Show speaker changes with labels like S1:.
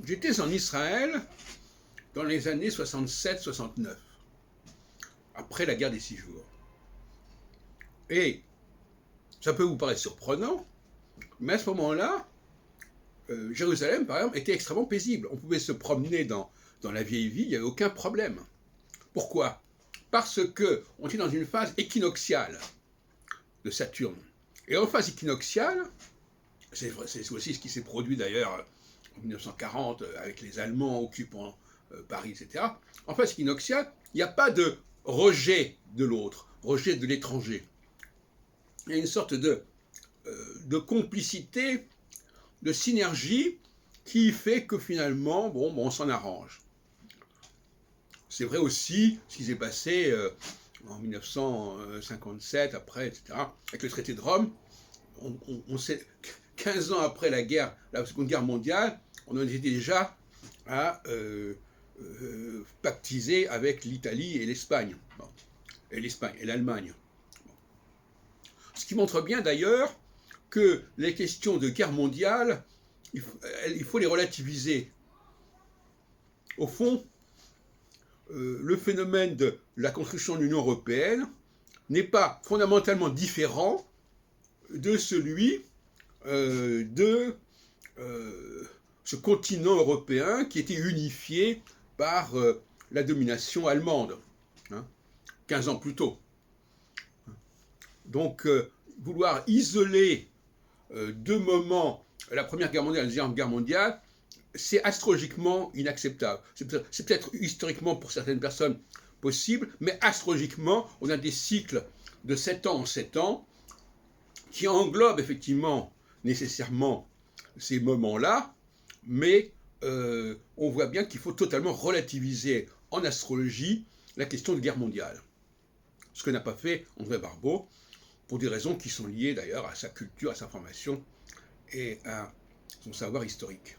S1: J'étais en Israël dans les années 67-69, après la guerre des 6 jours. Et ça peut vous paraître surprenant, mais à ce moment-là, Jérusalem, par exemple, était extrêmement paisible. On pouvait se promener dans la vieille ville, il n'y avait aucun problème. Pourquoi? Parce qu'on était dans une phase équinoxiale de Saturne. Et en phase équinoxiale, c'est aussi ce qui s'est produit d'ailleurs en 1940 avec les Allemands occupant Paris, etc. En phase équinoxiale, il n'y a pas de rejet de l'autre, rejet de l'étranger. Il y a une sorte de complicité, de synergie qui fait que finalement, on s'en arrange. C'est vrai aussi ce qui s'est passé en 1957, après, etc., avec le traité de Rome. On sait, 15 ans après la Seconde Guerre mondiale, on en était déjà à pactiser avec l'Italie et l'Espagne. Bon. Et l'Allemagne. Bon. Ce qui montre bien d'ailleurs que les questions de guerre mondiale, il faut les relativiser. Au fond, le phénomène de la construction de l'Union européenne n'est pas fondamentalement différent de celui de ce continent européen qui était unifié par la domination allemande, 15 ans plus tôt. Donc, vouloir isoler deux moments, la Première Guerre mondiale et la Deuxième Guerre mondiale, c'est astrologiquement inacceptable. C'est peut-être historiquement pour certaines personnes possible, mais astrologiquement, on a des cycles de 7 ans en 7 ans qui englobent effectivement nécessairement ces moments-là, mais on voit bien qu'il faut totalement relativiser en astrologie la question de guerre mondiale. Ce que n'a pas fait André Barbeau, pour des raisons qui sont liées d'ailleurs à sa culture, à sa formation et à son savoir historique.